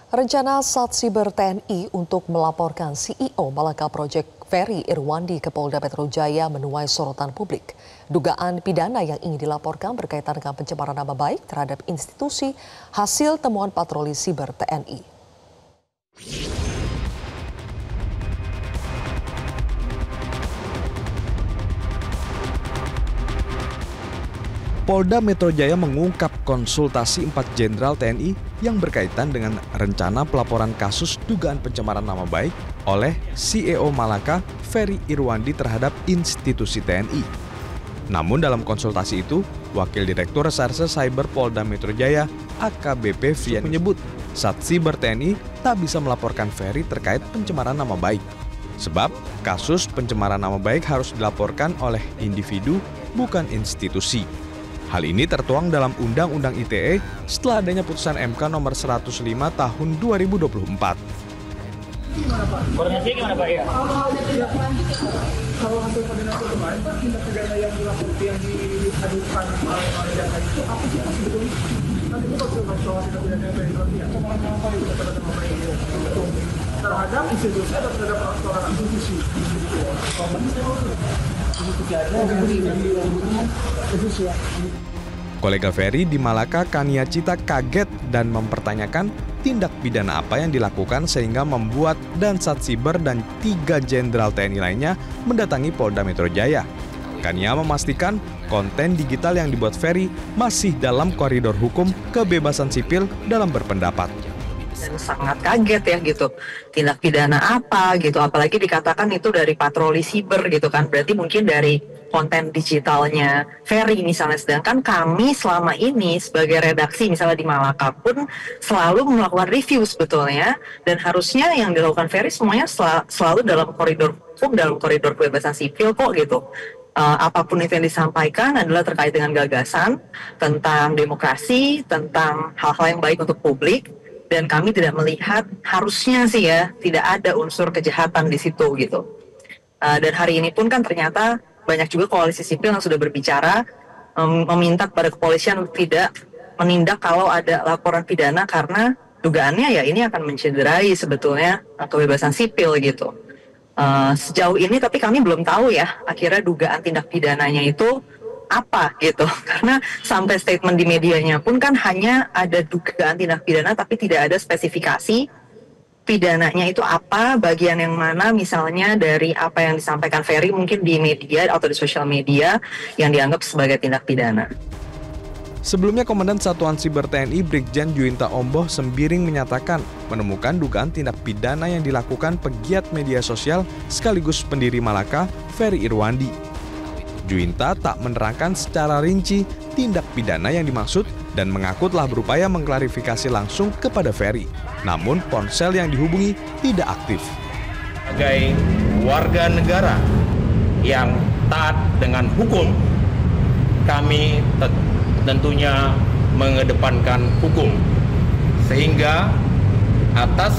Rencana Satsiber TNI untuk melaporkan CEO Malaka Project Ferry Irwandi ke Polda Metro Jaya menuai sorotan publik. Dugaan pidana yang ingin dilaporkan berkaitan dengan pencemaran nama baik terhadap institusi hasil temuan patroli siber TNI. Polda Metro Jaya mengungkap konsultasi 4 jenderal TNI yang berkaitan dengan rencana pelaporan kasus dugaan pencemaran nama baik oleh CEO Malaka Ferry Irwandi terhadap institusi TNI. Namun dalam konsultasi itu, Wakil Direktur Reserse Cyber Polda Metro Jaya AKBP Fian menyebut Satsiber TNI tak bisa melaporkan Ferry terkait pencemaran nama baik. Sebab kasus pencemaran nama baik harus dilaporkan oleh individu, bukan institusi. Hal ini tertuang dalam Undang-Undang ITE setelah adanya putusan MK nomor 105 tahun 2024. Koordinasi gimana Pak? Ya. Kalau hasil koordinasi kemarin Pak, tindak pidana yang dilakukan yang diadukan oleh data itu apa sih sebetulnya? Nanti itu soal tindak pidana yang berarti terhadap institusi atau terhadap seorang institusi. Kolega Ferry di Malaka, Kania Cita, kaget dan mempertanyakan tindak pidana apa yang dilakukan sehingga membuat dan Satsiber dan 3 jenderal TNI lainnya mendatangi Polda Metro Jaya. Kania memastikan konten digital yang dibuat Ferry masih dalam koridor hukum kebebasan sipil dalam berpendapat. Dan sangat kaget ya gitu, tindak pidana apa gitu, apalagi dikatakan itu dari patroli siber gitu kan, berarti mungkin dari konten digitalnya Ferry misalnya, sedangkan kami selama ini sebagai redaksi misalnya di Malaka pun selalu melakukan review sebetulnya, dan harusnya yang dilakukan Ferry semuanya selalu dalam koridor hukum, dalam koridor kebebasan sipil kok gitu. Apapun itu yang disampaikan adalah terkait dengan gagasan tentang demokrasi, tentang hal-hal yang baik untuk publik. Dan kami tidak melihat, harusnya sih ya, tidak ada unsur kejahatan di situ gitu. Dan hari ini pun kan ternyata banyak juga koalisi sipil yang sudah berbicara, meminta kepada kepolisian untuk tidak menindak kalau ada laporan pidana karena dugaannya ya ini akan mencederai sebetulnya kebebasan sipil gitu. Sejauh ini tapi kami belum tahu ya, akhirnya dugaan tindak pidananya itu apa gitu, karena sampai statement di medianya pun kan hanya ada dugaan tindak pidana tapi tidak ada spesifikasi pidananya itu apa, bagian yang mana misalnya dari apa yang disampaikan Ferry mungkin di media atau di sosial media yang dianggap sebagai tindak pidana. Sebelumnya Komandan Satuan Siber TNI Brigjen Juwinta Omboh Sembiring menyatakan menemukan dugaan tindak pidana yang dilakukan pegiat media sosial sekaligus pendiri Malaka Ferry Irwandi. Juwinta tak menerangkan secara rinci tindak pidana yang dimaksud dan mengaku telah berupaya mengklarifikasi langsung kepada Ferry. Namun ponsel yang dihubungi tidak aktif. Sebagai warga negara yang taat dengan hukum, kami tentunya mengedepankan hukum. Sehingga atas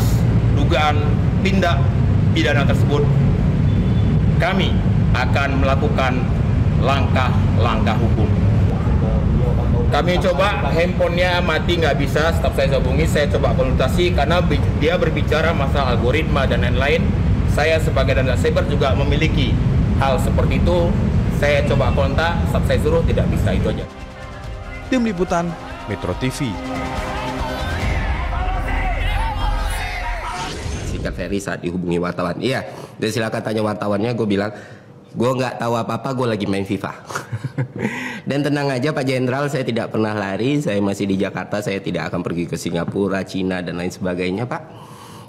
dugaan tindak pidana tersebut, kami akan melakukan langkah-langkah hukum. Kami coba handphonenya mati nggak bisa, staf saya hubungi, saya coba konsultasi karena dia berbicara masalah algoritma dan lain-lain. Saya sebagai dana cyber juga memiliki hal seperti itu. Saya coba kontak, staf saya suruh tidak bisa, itu aja. Tim Liputan Metro TV. Sikat Ferry saat dihubungi wartawan. Iya, dan silakan tanya wartawannya. Gue bilang, gue nggak tahu apa-apa, gue lagi main FIFA. Dan tenang aja Pak Jenderal, saya tidak pernah lari, saya masih di Jakarta, saya tidak akan pergi ke Singapura, Cina, dan lain sebagainya Pak.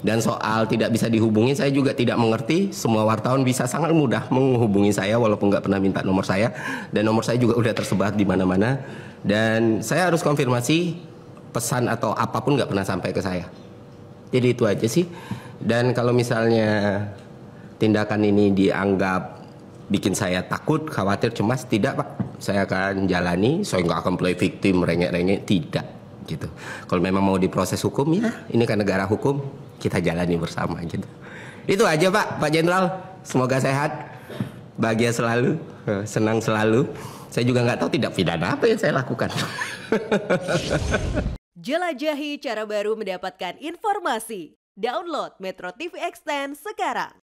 Dan soal tidak bisa dihubungi, saya juga tidak mengerti. Semua wartawan bisa sangat mudah menghubungi saya, walaupun nggak pernah minta nomor saya. Dan nomor saya juga udah tersebar di mana-mana. Dan saya harus konfirmasi, pesan atau apapun nggak pernah sampai ke saya. Jadi itu aja sih. Dan kalau misalnya tindakan ini dianggap bikin saya takut, khawatir, cemas, tidak Pak. Saya akan jalani, saya nggak akan play victim, rengek-rengek, tidak. Gitu. Kalau memang mau diproses hukum, ya ini kan negara hukum, kita jalani bersama gitu. Itu aja Pak Jenderal. Semoga sehat, bahagia selalu, senang selalu. Saya juga nggak tahu tindak pidana apa yang saya lakukan. Jelajahi cara baru mendapatkan informasi. Download Metro TV Extend sekarang.